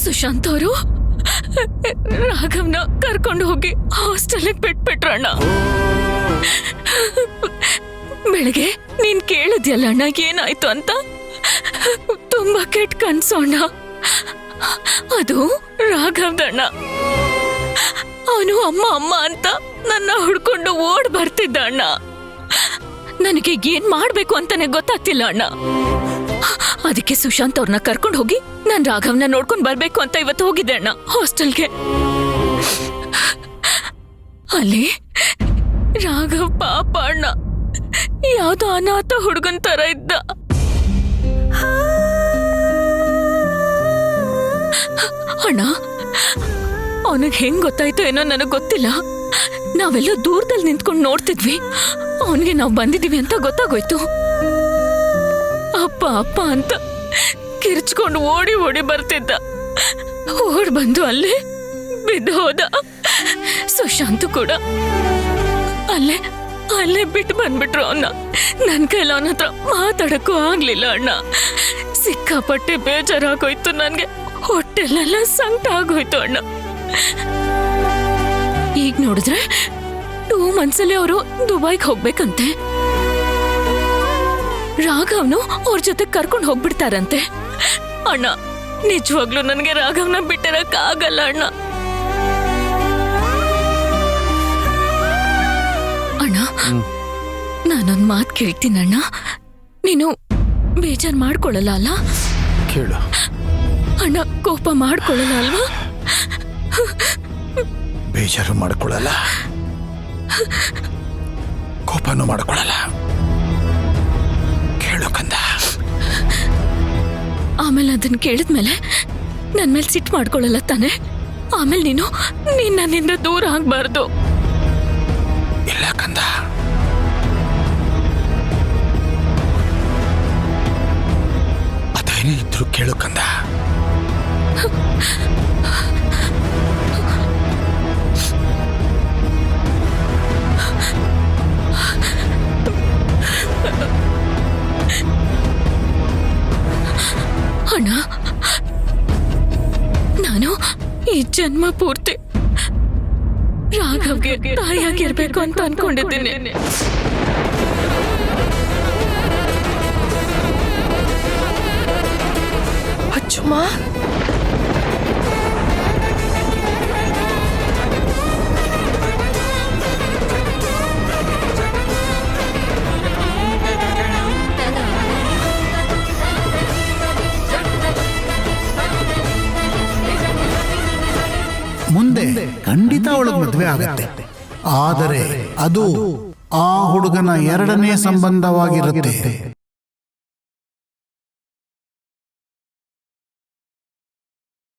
ಸುಶಾಂತ್ ಅವರು ರಾಘವ್ನ ಕರ್ಕೊಂಡು ಹೋಗಿ ಹಾಸ್ಟೆಲ್ಗೆ ಬಿಟ್ಬಿಟ್ರಣ್ಣ. ಬೆಳಗ್ಗೆ ನೀನ್ ಕೇಳಿದ್ಯಲ್ಲ ಅಣ್ಣ ಏನಾಯ್ತು ಅಂತ. ತುಂಬಾ ಕೆಟ್ಟ ಕನ್ಸು ಅಣ್ಣ. ಅದು ರಾಘವ್ದಣ್ಣ. ಅವನು ಅಮ್ಮ ಅಮ್ಮ ಅಂತ ನನ್ನ ಹುಡ್ಕೊಂಡು ಓಡ್ ಬರ್ತಿದ್ದ ಅಣ್ಣ. ನನಗೆ ಏನ್ ಮಾಡ್ಬೇಕು ಅಂತಾನೆ ಗೊತ್ತಾಗ್ತಿಲ್ಲ ಅಣ್ಣ. ಅದಕ್ಕೆ ಸುಶಾಂತ್ ಅವ್ರನ್ನ ಕರ್ಕೊಂಡು ಹೋಗಿ ನಾನ್ ರಾಘವ್ನ ನೋಡ್ಕೊಂಡ್ ಬರ್ಬೇಕು ಅಂತ ಇವತ್ತು ಹೋಗಿದ್ದೆ ಅಣ್ಣ ಹಾಸ್ಟೆಲ್ಗೆ. ಅಲ್ಲಿ ರಾಘವ್ ಪಾಪ ಅಣ್ಣ ಯಾವ್ದೋ ಅನಾಥ ಹುಡುಗನ್ ತರ ಇದ್ದ. ಅಣ್ಣ ಅವನಿಗೆ ಹೆಂಗ್ ಗೊತ್ತಾಯ್ತೋ ಏನೋ ನನಗ್ ಗೊತ್ತಿಲ್ಲ. ನಾವೆಲ್ಲ ದೂರದಲ್ಲಿ ನಿಂತ್ಕೊಂಡು ನೋಡ್ತಿದ್ವಿ. ಅವನಿಗೆ ನಾವ್ ಬಂದಿದೀವಿ ಅಂತ ಗೊತ್ತಾಗೋಯ್ತು. ಅಪ್ಪ ಅಪ್ಪ ಅಂತ ಕಿರ್ಚ್ಕೊಂಡು ಓಡಿ ಓಡಿ ಬರ್ತಿದ್ದ. ಓಡ್ ಬಂದು ಅಲ್ಲೇ ಬಿದ್ದು ಹೋದ. ಸುಶಾಂತ್ ಕೂಡ ಅಲ್ಲೇ ಅಲ್ಲೇ ಬಿಟ್ಟು ಬಂದ್ಬಿಟ್ರು ಅವನ್ನ. ನನ್ ಕೈಲ ಅವನ ಹತ್ರ ಮಾತಾಡಕ್ಕೂ ಆಗ್ಲಿಲ್ಲ ಅಣ್ಣ. ಸಿಕ್ಕಾಪಟ್ಟೆ ಬೇಜಾರಾಗೋಯ್ತು ನನ್ಗೆ. ಹೊಟ್ಟೆಲೆಲ್ಲ ಸಂಕಟ ಆಗೋಯ್ತು ಅಣ್ಣ. ಈಗ ನೋಡಿದ್ರೆ 2 months ಅಲ್ಲಿ ಅವರು ದುಬೈಗೆ ಹೋಗ್ಬೇಕಂತೆ. ರಾಘವ್ನು ಅವ್ರ ಜೊತೆ ಕರ್ಕೊಂಡು ಹೋಗ್ಬಿಡ್ತಾರಂತೆ. ಅಣ್ಣ ನಿಜವಾಗ್ಲೂ ನನ್ಗೆ ರಾಘವ್ನ ಬಿಟ್ಟಿರಕ್ ಆಗಲ್ಲ ಅಣ್ಣ. ಅಣ್ಣ ನಾನೊಂದ್ ಮಾತು ಕೇಳ್ತೀನಣ್ಣ. ನೀನು ಬೇಜಾರ್ ಮಾಡ್ಕೊಳ್ಳಲ್ಲ ಅಲ್ಲ? ಕೇಳು. ಅಣ್ಣ ಕೋಪ ಮಾಡ್ಕೊಳ್ಳಲ್ಲ ಅಲ್ವಾ? ಬೇಜಾರು ಮಾಡ್ಕೊಳ್ಳಲ್ಲ, ಕೋಪನೂ ಮಾಡ್ಕೊಳ್ಳಲ್ಲ. ಕೇಳು ಕಂದ. ಆಮೇಲೆ ಅದನ್ನ ಕೇಳಿದ್ಮೇಲೆ ನನ್ ಮೇಲೆ ಸಿಟ್ಟು ಮಾಡ್ಕೊಳ್ಳಲ್ಲ ತಾನೆ? ಆಮೇಲೆ ನೀನು ನನ್ನಿಂದ ದೂರ ಆಗ್ಬಾರ್ದು. ಇಲ್ಲ ಕಂದ, ಅದೇನೇ ಇದ್ರು ಕೇಳು ಕಂದ. ಅಣ್ಣ ನಾನು ಈ ಜನ್ಮ ಪೂರ್ತಿ ರಾಘವ್ಗೆ ತಾಯಿಯಾಗಿರ್ಬೇಕು ಅಂತ ಅನ್ಕೊಂಡಿದ್ದೀನಿ. ಅಚ್ಚುಮ್ಮ, ಮುಂದೆ ಖಂಡಿತ ಅವಳಿಗೆ ಮದುವೆ ಆಗತ್ತೆ. ಆದರೆ ಅದು ಆ ಹುಡುಗನ 2ನೇ ಸಂಬಂಧವಾಗಿರುತ್ತೆ.